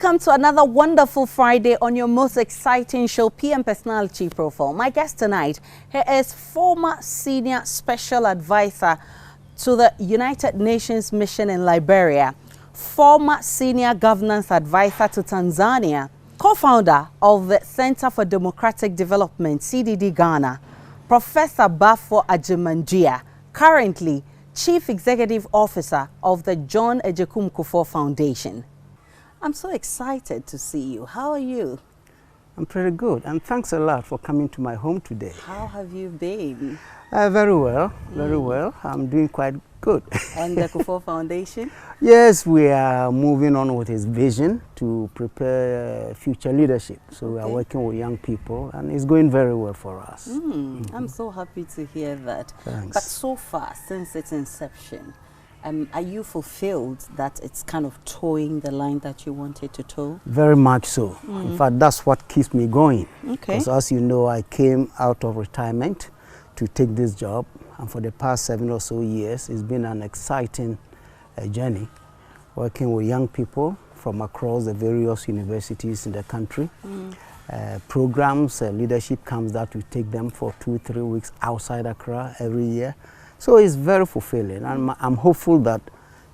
Welcome to another wonderful Friday on your most exciting show, PM Personality Profile. My guest tonight, he is former senior special advisor to the United Nations mission in Liberia, former senior governance advisor to Tanzania, co-founder of the Center for Democratic Development, CDD Ghana, Professor Baffour Agyemang Duah, currently Chief Executive Officer of the John Ejekum Kufour Foundation. I'm so excited to see you. How are you? I'm pretty good, and thanks a lot for coming to my home today. How have you been? Very well, very well. I'm doing quite good. And the Kufour Foundation? Yes, we are moving on with his vision to prepare future leadership. So we are working with young people, and it's going very well for us. I'm so happy to hear that. Thanks. But so far, since its inception, are you fulfilled that it's kind of towing the line that you wanted to tow? Very much so. In fact, that's what keeps me going. Okay. Because as you know, I came out of retirement to take this job, and for the past 7 or so years, it's been an exciting journey, working with young people from across the various universities in the country. Programs, leadership camps that we take them for 2-3 weeks outside Accra every year. So it's very fulfilling, and I'm hopeful that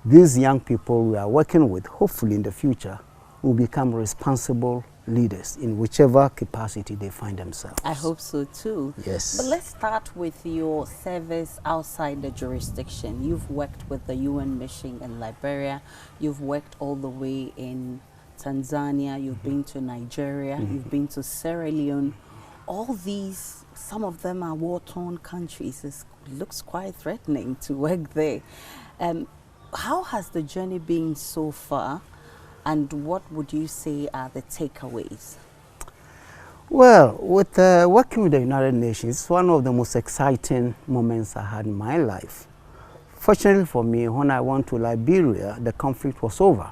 these young people we are working with, hopefully in the future, will become responsible leaders in whichever capacity they find themselves. I hope so too. Yes. But let's start with your service outside the jurisdiction. You've worked with the UN mission in Liberia. You've worked all the way in Tanzania. You've been to Nigeria. You've been to Sierra Leone. All these, some of them are war-torn countries. It looks quite threatening to work there. How has the journey been so far, and what would you say are the takeaways? Well, with working with the United Nations, it's one of the most exciting moments I had in my life. Fortunately for me, when I went to Liberia, the conflict was over.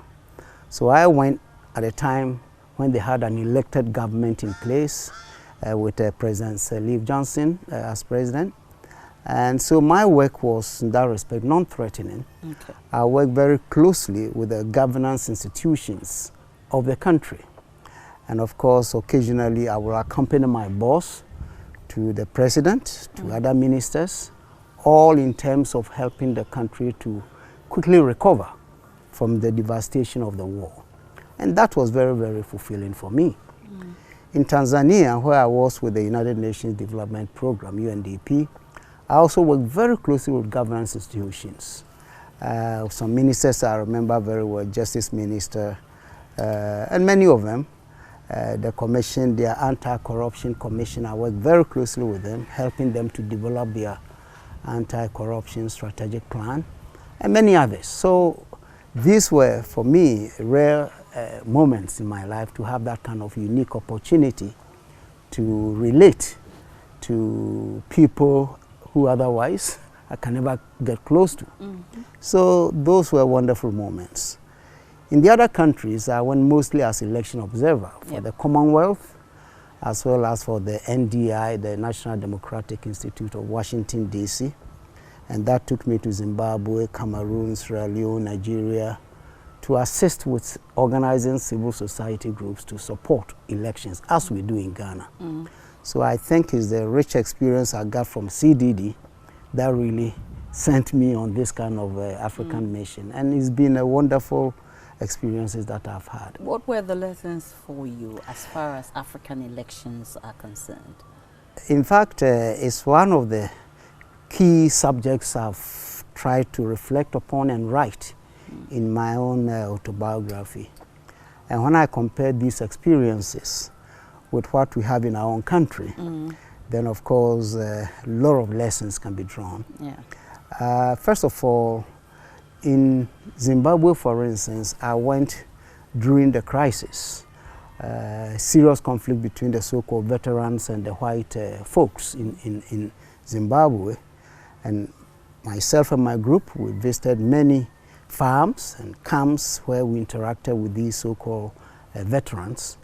So I went at a time when they had an elected government in place, with President Leif Johnson as president. And so my work was, in that respect, non-threatening. Okay. I worked very closely with the governance institutions of the country. And of course, occasionally I will accompany my boss to the president, to other ministers, all in terms of helping the country to quickly recover from the devastation of the war. And that was very, very fulfilling for me. In Tanzania, where I was with the United Nations Development Program, UNDP, I also worked very closely with governance institutions. Some ministers I remember very well, Justice Minister, and many of them. The commission, their anti-corruption commission, I worked very closely with them, helping them to develop their anti-corruption strategic plan, and many others. So these were, for me, rare moments in my life to have that kind of unique opportunity to relate to people who otherwise I can never get close to. So those were wonderful moments. In the other countries, I went mostly as election observer for the Commonwealth, as well as for the NDI, the National Democratic Institute of Washington, D.C. And that took me to Zimbabwe, Cameroon, Sierra Leone, Nigeria, to assist with organizing civil society groups to support elections, as we do in Ghana. So I think it's the rich experience I got from CDD that really sent me on this kind of African mission. And it's been a wonderful experiences that I've had. What were the lessons for you as far as African elections are concerned? In fact, it's one of the key subjects I've tried to reflect upon and write in my own autobiography. And when I compare these experiences with what we have in our own country, then of course a lot of lessons can be drawn. First of all, in Zimbabwe, for instance, I went during the crisis, serious conflict between the so-called veterans and the white folks in Zimbabwe. And myself and my group, we visited many farms and camps where we interacted with these so-called veterans.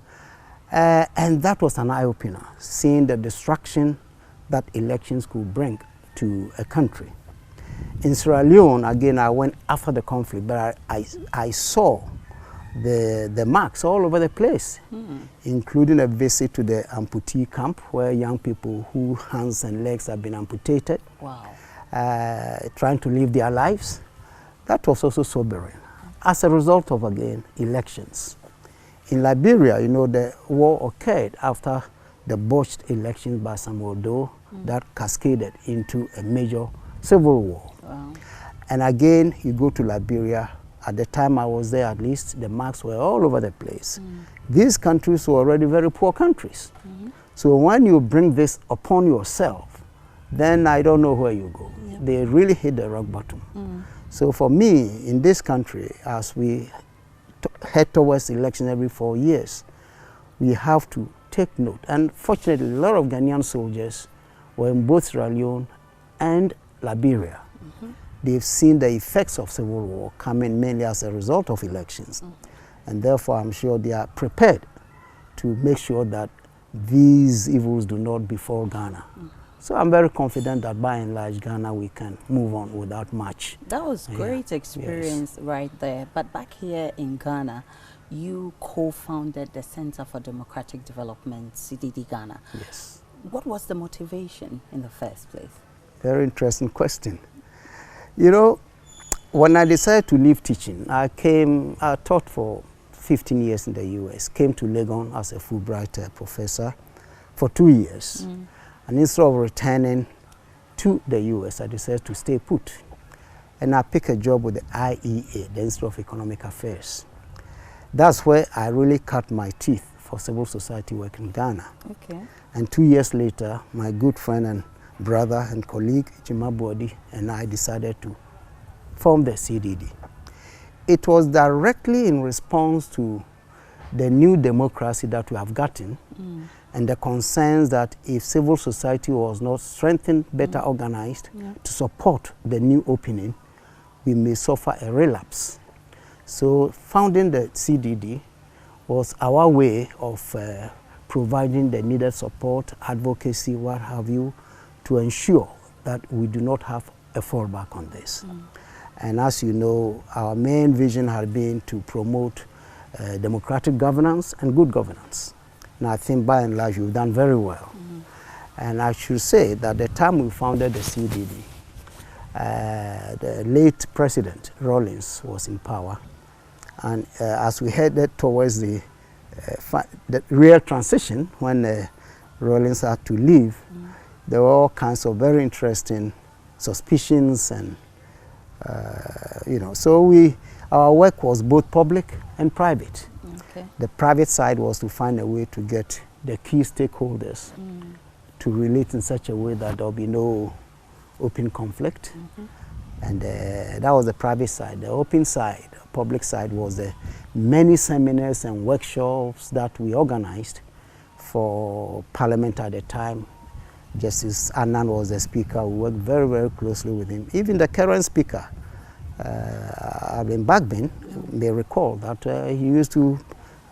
And that was an eye-opener, seeing the destruction that elections could bring to a country. In Sierra Leone, again, I went after the conflict, but I saw the marks all over the place, including a visit to the amputee camp where young people whose hands and legs have been amputated, trying to live their lives. That was also sobering. As a result of, again, elections. In Liberia, you know, the war occurred after the botched elections by Samuel Doe that cascaded into a major civil war. Wow. And again, you go to Liberia, at the time I was there at least, the marks were all over the place. These countries were already very poor countries. So when you bring this upon yourself, then I don't know where you go. They really hit the rock bottom. So for me, in this country, as we head towards election every 4 years, we have to take note. And fortunately, a lot of Ghanaian soldiers were in both Sierra Leone and Liberia. They've seen the effects of civil war coming mainly as a result of elections. And therefore, I'm sure they are prepared to make sure that these evils do not befall Ghana. So I'm very confident that by and large, Ghana, we can move on without much. That was great experience right there. But back here in Ghana, you co-founded the Center for Democratic Development, CDD Ghana. Yes. What was the motivation in the first place? Very interesting question. You know, when I decided to leave teaching, I taught for 15 years in the US, came to Legon as a Fulbright professor for 2 years. And instead of returning to the US, I decided to stay put. And I picked a job with the IEA, the Institute of Economic Affairs. That's where I really cut my teeth for civil society work in Ghana. Okay. And 2 years later, my good friend and brother and colleague, Jimabodi, and I decided to form the CDD. It was directly in response to the new democracy that we have gotten and the concerns that if civil society was not strengthened, better organized to support the new opening, we may suffer a relapse. So founding the CDD was our way of providing the needed support, advocacy, what have you, to ensure that we do not have a fallback on this. And as you know, our main vision had been to promote democratic governance and good governance. And I think by and large we've done very well. And I should say that the time we founded the CDD, the late President Rawlings was in power. And as we headed towards the real transition, when Rawlings had to leave, there were all kinds of very interesting suspicions and you know, so our work was both public and private. Okay. The private side was to find a way to get the key stakeholders to relate in such a way that there will be no open conflict. And that was the private side. The open side, public side, was the many seminars and workshops that we organized for Parliament at the time. Justice Annan was the speaker. We worked very, very closely with him. Even the current speaker, Alvin Bagbin, may recall that he used to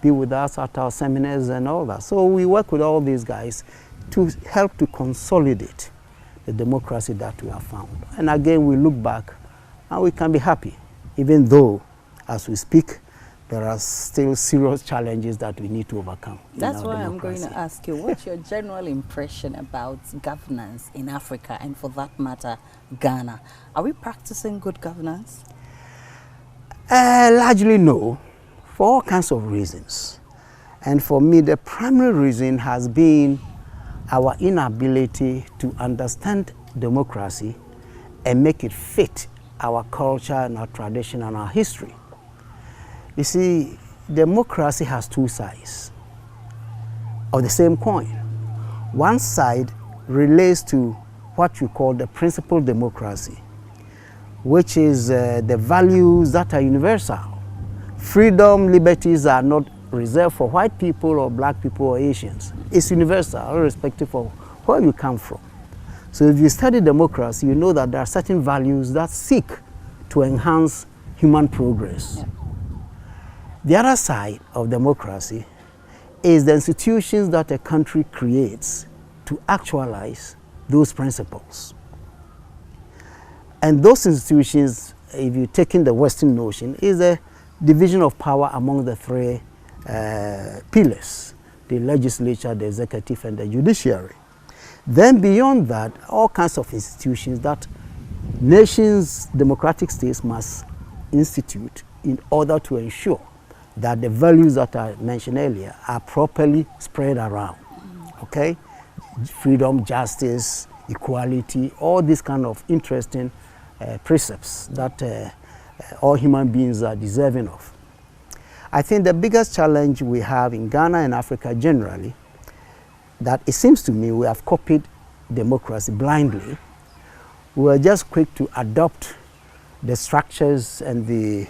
be with us at our seminars and all that. So we work with all these guys to help to consolidate the democracy that we have found. And again, we look back and we can be happy, even though, as we speak, there are still serious challenges that we need to overcome. That's why I'm going to ask you, what's your general impression about governance in Africa and, for that matter, Ghana? Are we practicing good governance? Largely no, for all kinds of reasons. And for me, the primary reason has been our inability to understand democracy and make it fit our culture and our tradition and our history. You see, democracy has two sides of the same coin. One side relates to what you call the principal democracy, which is the values that are universal. Freedom, liberties are not reserved for white people or black people or Asians. It's universal, irrespective of where you come from. So if you study democracy, you know that there are certain values that seek to enhance human progress. Yeah. The other side of democracy is the institutions that a country creates to actualize those principles. And those institutions, if you take in the Western notion, is a division of power among the three pillars, the legislature, the executive, and the judiciary. Then beyond that, all kinds of institutions that nations, democratic states must institute in order to ensure that the values that I mentioned earlier are properly spread around. Okay? Freedom, justice, equality, all these kind of interesting precepts that all human beings are deserving of. I think the biggest challenge we have in Ghana and Africa generally, that it seems to me we have copied democracy blindly. We are just quick to adopt the structures and the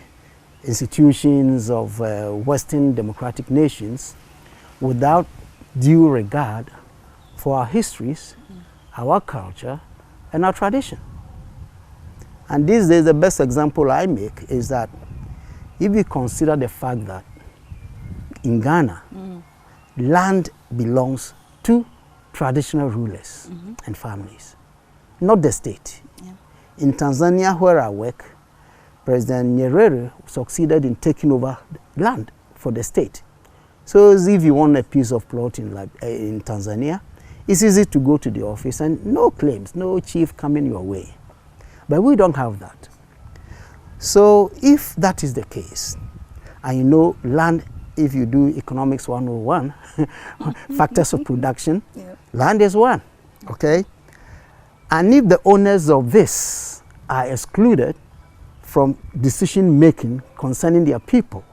institutions of Western democratic nations without due regard for our histories, our culture, and our tradition. And these days, the best example I make is that if you consider the fact that in Ghana, land belongs to traditional rulers and families, not the state. Yeah. In Tanzania, where I work, President Nyerere succeeded in taking over land for the state. So if you want a piece of plot in Tanzania, it's easy to go to the office and no claims, no chief coming your way. But we don't have that. So if that is the case, and you know land, if you do economics 101, factors of production, land is one, okay? And if the owners of this are excluded from decision making concerning their people,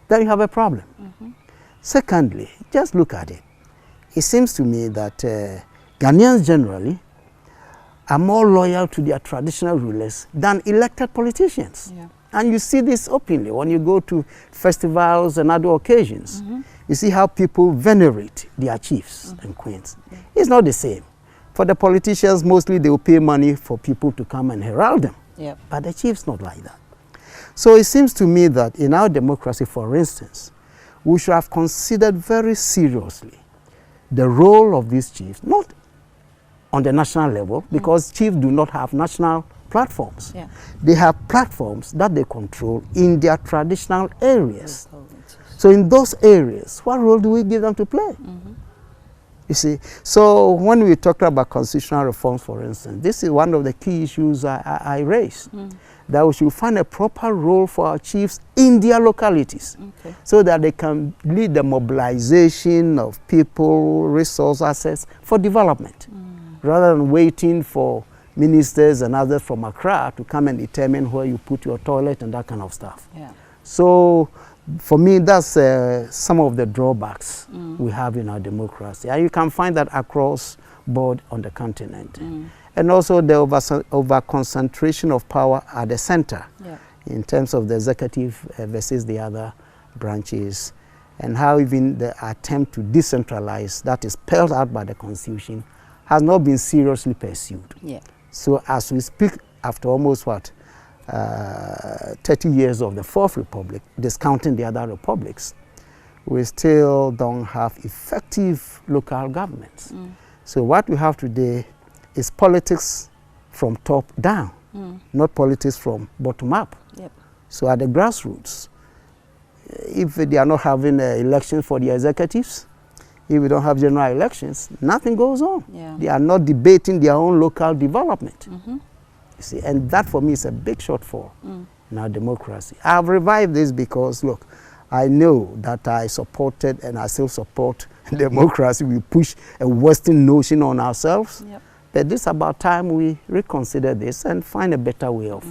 then you have a problem. Secondly, just look at it. It seems to me that Ghanaians generally are more loyal to their traditional rulers than elected politicians. Yeah. And you see this openly when you go to festivals and other occasions. You see how people venerate their chiefs and queens. It's not the same. For the politicians, mostly they will pay money for people to come and herald them. Yep. But the chiefs not like that. So it seems to me that in our democracy, for instance, we should have considered very seriously the role of these chiefs, not on the national level, because chiefs do not have national platforms. Yeah. They have platforms that they control in their traditional areas. So in those areas, what role do we give them to play? You see, so when we talk about constitutional reforms, for instance, this is one of the key issues I raised, that we should find a proper role for our chiefs in their localities, so that they can lead the mobilization of people, resource assets for development, rather than waiting for ministers and others from Accra to come and determine where you put your toilet and that kind of stuff. Yeah. So for me, that's some of the drawbacks we have in our democracy. And you can find that across board on the continent. And also the over-concentration of power at the center, in terms of the executive versus the other branches, and how even the attempt to decentralize that is spelled out by the Constitution has not been seriously pursued. Yeah. So as we speak, after almost 30 years of the Fourth Republic, discounting the other republics, we still don't have effective local governments. So what we have today is politics from top down, not politics from bottom up. Yep. So at the grassroots, if they are not having elections for the executives, if we don't have general elections, nothing goes on. Yeah. They are not debating their own local development. You see, and that for me is a big shortfall in our democracy. I've revived this because, look, I know that I supported and I still support democracy. We push a Western notion on ourselves. Yep. But it's about time we reconsider this and find a better way of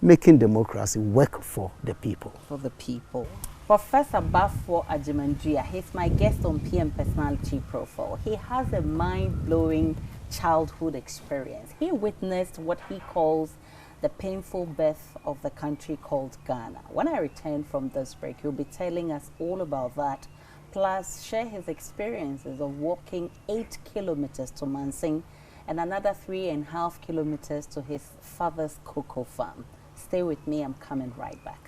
making democracy work for the people. For the people. Professor Baffour Agyemang Duah, he's my guest on PM Personality Profile. He has a mind-blowing childhood experience. He witnessed what he calls the painful birth of the country called Ghana. When I return from this break, he'll be telling us all about that, plus share his experiences of walking 8 kilometers to Mansing and another 3.5 kilometers to his father's cocoa farm. Stay with me, I'm coming right back.